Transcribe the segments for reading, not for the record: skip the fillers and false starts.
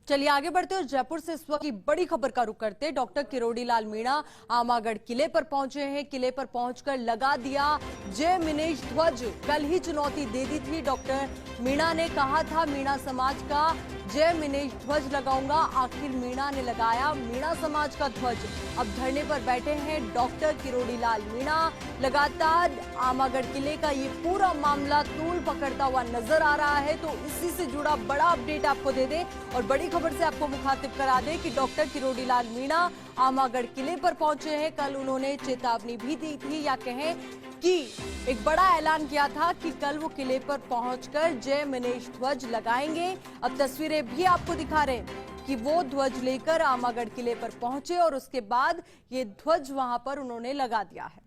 चलिए आगे बढ़ते हैं और जयपुर से इस वक्त की बड़ी खबर का रुख करते हैं। डॉक्टर किरोड़ी लाल मीणा आमागढ़ किले पर पहुंचे हैं। किले पर पहुंचकर लगा दिया जय मिनेश ध्वज। कल ही चुनौती दे दी थी डॉक्टर मीणा ने, कहा था मीणा समाज का जय मिनेश ध्वज लगाऊंगा। आखिर मीणा ने लगाया मीणा समाज का ध्वज। अब धरने पर बैठे हैं डॉक्टर किरोड़ी लाल मीणा। लगातार आमागढ़ किले का ये पूरा मामला तूल पकड़ता हुआ नजर आ रहा है, तो इसी से जुड़ा बड़ा अपडेट आपको दे दें और बड़ी खबर से आपको मुखातिब करा दें कि डॉक्टर किरोड़ी लाल मीणा आमागढ़ किले पर पहुंचे हैं। कल उन्होंने चेतावनी भी दी थी, या कहें कि एक बड़ा ऐलान किया था कि कल वो किले पर पहुंचकर जय मिनेश ध्वज लगाएंगे। अब तस्वीरें भी आपको दिखा रहे हैं कि वो ध्वज लेकर आमागढ़ किले पर पहुंचे और उसके बाद ये ध्वज वहां पर उन्होंने लगा दिया है।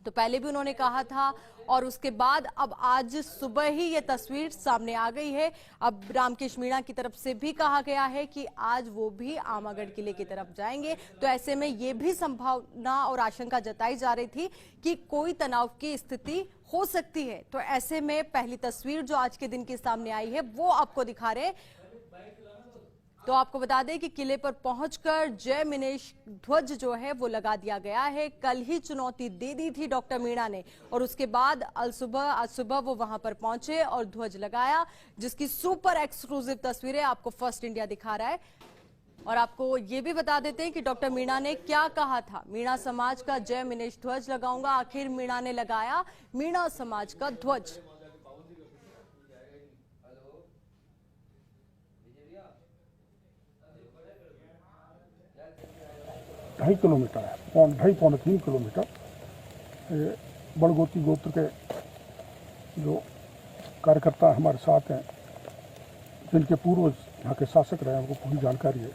तो पहले भी उन्होंने कहा था और उसके बाद अब आज सुबह ही ये तस्वीर सामने आ गई है। अब रामकेश मीणा की तरफ से भी कहा गया है कि आज वो भी आमागढ़ किले की तरफ जाएंगे। तो ऐसे में ये भी संभावना और आशंका जताई जा रही थी कि कोई तनाव की स्थिति हो सकती है। तो ऐसे में पहली तस्वीर जो आज के दिन की सामने आई है वो आपको दिखा रहे। तो आपको बता दें कि किले पर पहुंचकर जय मिनेश ध्वज जो है वो लगा दिया गया है। कल ही चुनौती दे दी थी डॉक्टर मीणा ने और उसके बाद आज सुबह वो वहां पर पहुंचे और ध्वज लगाया, जिसकी सुपर एक्सक्लूसिव तस्वीरें आपको फर्स्ट इंडिया दिखा रहा है। और आपको ये भी बता देते हैं कि डॉक्टर मीणा ने क्या कहा था। मीणा समाज का जय मिनेश ध्वज लगाऊंगा। आखिर मीणा ने लगाया मीणा समाज का ध्वज। 2.5 किलोमीटर है, 2.5-3 किलोमीटर। ये बड़गोती गोत्र के जो कार्यकर्ता हमारे साथ हैं, जिनके पूर्वज यहाँ के शासक रहे हैं, उनको पूरी जानकारी है।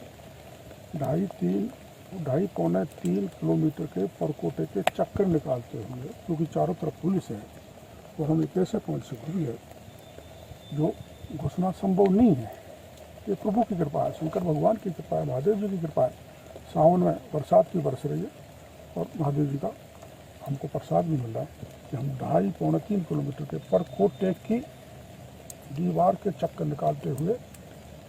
2.5-3 किलोमीटर के परकोटे के चक्कर निकालते हुए, क्योंकि चारों तरफ पुलिस है और हम एक ऐसे पॉइंट से घुरी है जो घुसना संभव नहीं है। ये प्रभु की कृपा है, शंकर भगवान की कृपा है, महादेव जी की कृपा है। सावन में बरसात भी बरस रही है और महादेव जी का हमको प्रसाद भी मिल रहा है कि हम 2.5-3 किलोमीटर के परकोटे की दीवार के चक्कर निकालते हुए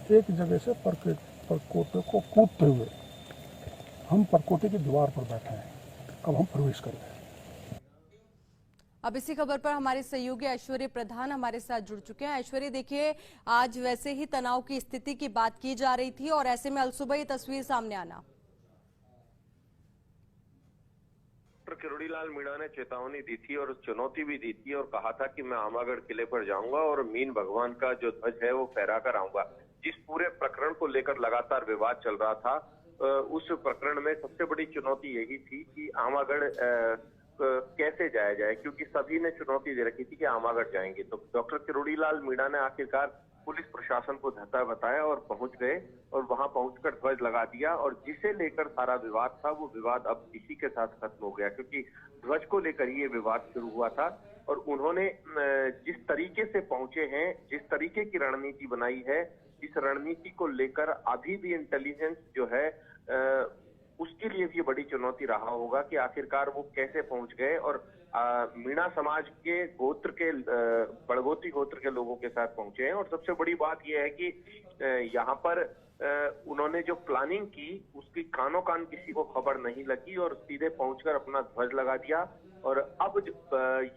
एक जगह से परकोटे को कूदते हुए हम परकोटे की दीवार पर बैठे हैं। अब हम प्रवेश कर रहे हैं। अब इसी खबर पर हमारे सहयोगी ऐश्वर्य प्रधान हमारे साथ जुड़ चुके हैं। ऐश्वर्य, देखिए आज वैसे ही तनाव की स्थिति की बात की जा रही थी और ऐसे में अलसुबह ये तस्वीर सामने आना। डॉक्टर किरोड़ी लाल मीणा ने चेतावनी दी थी और चुनौती भी दी थी और कहा था कि मैं आमागढ़ किले पर जाऊंगा और मीन भगवान का जो ध्वज है वो फहरा कर आऊंगा। जिस पूरे प्रकरण को लेकर लगातार विवाद चल रहा था, उस प्रकरण में सबसे बड़ी चुनौती यही थी कि आमागढ़ कैसे जाया जाए, क्योंकि सभी ने चुनौती दे रखी थी कि आमागढ़ जाएंगे। तो डॉक्टर किरोड़ी लाल मीणा ने आखिरकार पुलिस प्रशासन को धता बताया और पहुंच गए और वहां पहुंचकर ध्वज लगा दिया। और जिसे लेकर सारा विवाद था वो विवाद अब इसी के साथ खत्म हो गया, क्योंकि ध्वज को लेकर ये विवाद शुरू हुआ था। और उन्होंने जिस तरीके से पहुंचे हैं, जिस तरीके की रणनीति बनाई है, इस रणनीति को लेकर अभी भी इंटेलिजेंस जो है उसके लिए भी बड़ी चुनौती रहा होगा कि आखिरकार वो कैसे पहुंच गए और मीणा समाज के गोत्र के बड़गोती गोत्र के लोगों के साथ पहुंचे हैं। और सबसे बड़ी बात यह है कि यहाँ पर उन्होंने जो प्लानिंग की उसकी कानों कान किसी को खबर नहीं लगी और सीधे पहुंचकर अपना ध्वज लगा दिया। और अब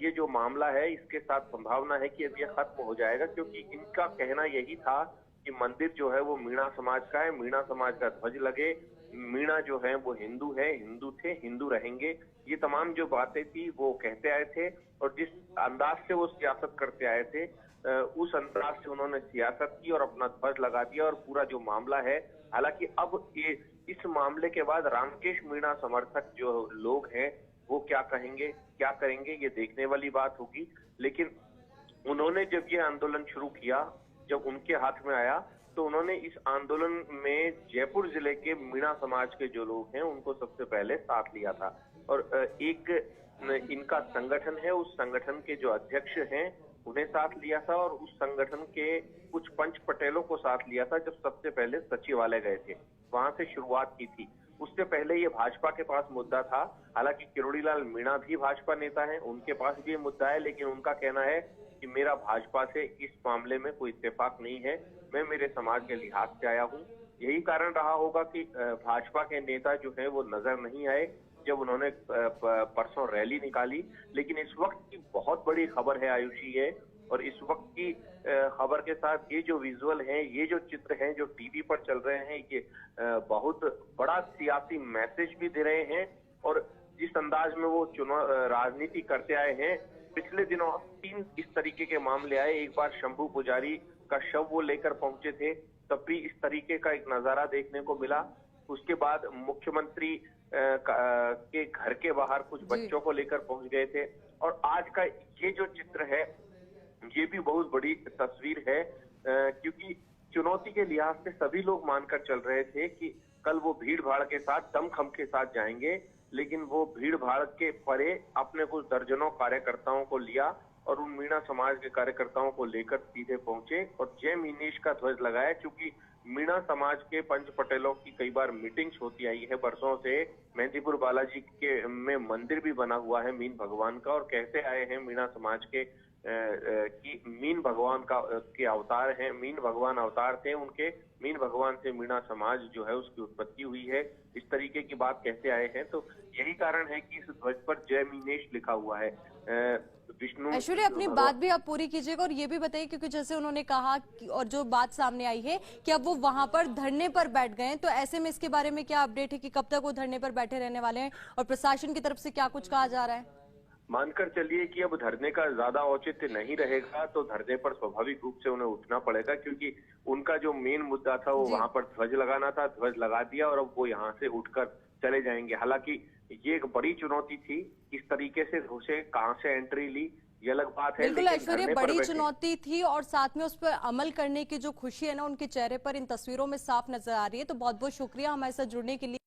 ये जो मामला है इसके साथ संभावना है कि अब ये खत्म हो जाएगा, क्योंकि इनका कहना यही था कि मंदिर जो है वो मीणा समाज का है, मीणा समाज का ध्वज लगे, मीणा जो है वो हिंदू है, हिंदू थे, हिंदू रहेंगे। ये तमाम जो बातें थी वो कहते आए थे और जिस अंदाज से वो सियासत करते आए थे उस अंदाज से उन्होंने सियासत की और अपना ध्वज लगा दिया। और पूरा जो मामला है, हालांकि अब ये इस मामले के बाद रामकेश मीणा समर्थक जो लोग हैं वो क्या कहेंगे, क्या करेंगे, ये देखने वाली बात होगी। लेकिन उन्होंने जब ये आंदोलन शुरू किया, जब उनके हाथ में आया, तो उन्होंने इस आंदोलन में जयपुर जिले के मीणा समाज के जो लोग हैं उनको सबसे पहले साथ लिया था। और एक इनका संगठन है, उस संगठन के जो अध्यक्ष हैं उन्हें साथ लिया था और उस संगठन के कुछ पंच पटेलों को साथ लिया था जब सबसे पहले सचिवालय गए थे, वहां से शुरुआत की थी। उससे पहले ये भाजपा के पास मुद्दा था। हालांकि किरोड़ी लाल मीणा भी भाजपा नेता हैं, उनके पास भी ये मुद्दा है, लेकिन उनका कहना है कि मेरा भाजपा से इस मामले में कोई इत्तेफाक नहीं है, मैं मेरे समाज के लिहाज से आया हूँ। यही कारण रहा होगा कि भाजपा के नेता जो है वो नजर नहीं आए जब उन्होंने परसों रैली निकाली। लेकिन इस वक्त की बहुत बड़ी खबर है आयुषी है, और इस वक्त की खबर के साथ ये जो विजुअल हैं, ये जो चित्र हैं जो टीवी पर चल रहे हैं, ये बहुत बड़ा सियासी मैसेज भी दे रहे हैं। और जिस अंदाज में वो चुनाव राजनीति करते आए हैं, पिछले दिनों 3 इस तरीके के मामले आए। एक बार शंभू पुजारी का शव वो लेकर पहुंचे थे, तब भी इस तरीके का एक नजारा देखने को मिला। उसके बाद मुख्यमंत्री के घर के बाहर कुछ बच्चों को लेकर पहुंच गए थे, और आज का ये जो चित्र है ये भी बहुत बड़ी तस्वीर है, क्योंकि चुनौती के लिहाज से सभी लोग मानकर चल रहे थे कि कल वो भीड़ भाड़ के साथ दमखम के साथ जाएंगे, लेकिन वो भीड़ भाड़ के परे अपने कुछ दर्जनों कार्यकर्ताओं को लिया और उन मीणा समाज के कार्यकर्ताओं को लेकर सीधे पहुंचे और जय मिनेश का ध्वज लगाया। क्योंकि मीणा समाज के पंच पटेलों की कई बार मीटिंग्स होती आई है बरसों से। मेहंदीपुर बालाजी के में मंदिर भी बना हुआ है मीन भगवान का, और कहते आए हैं मीणा समाज के कि मीन भगवान का के अवतार हैं, मीन भगवान अवतार थे उनके, मीन भगवान से मीणा समाज जो है उसकी उत्पत्ति हुई है, इस तरीके की बात कहते आए हैं। तो यही कारण है कि इस ध्वज पर जय मिनेश लिखा हुआ है। विष्णु ऐश्वर्या, अपनी बात भी आप पूरी कीजिएगा और ये भी बताइए, क्योंकि जैसे उन्होंने कहा और जो बात सामने आई है कि अब वो वहां पर धरने पर बैठ गए हैं, तो ऐसे में इसके बारे में क्या अपडेट है कि कब तक वो धरने पर बैठे रहने वाले हैं और प्रशासन की तरफ से क्या कुछ कहा जा रहा है? मानकर चलिए कि अब धरने का ज्यादा औचित्य नहीं रहेगा, तो धरने पर स्वाभाविक रूप से उन्हें उठना पड़ेगा, क्योंकि उनका जो मेन मुद्दा था वो वहां पर ध्वज लगाना था, ध्वज लगा दिया और अब वो यहाँ से उठकर चले जाएंगे। हालांकि ये एक बड़ी चुनौती थी, किस तरीके से घुसे, कहाँ से एंट्री ली, ये अलग बात है। बिल्कुल ऐश्वर्या, बड़ी चुनौती थी और साथ में उस पर अमल करने की जो खुशी है ना उनके चेहरे पर इन तस्वीरों में साफ नजर आ रही है। तो बहुत बहुत शुक्रिया हमारे साथ जुड़ने के लिए।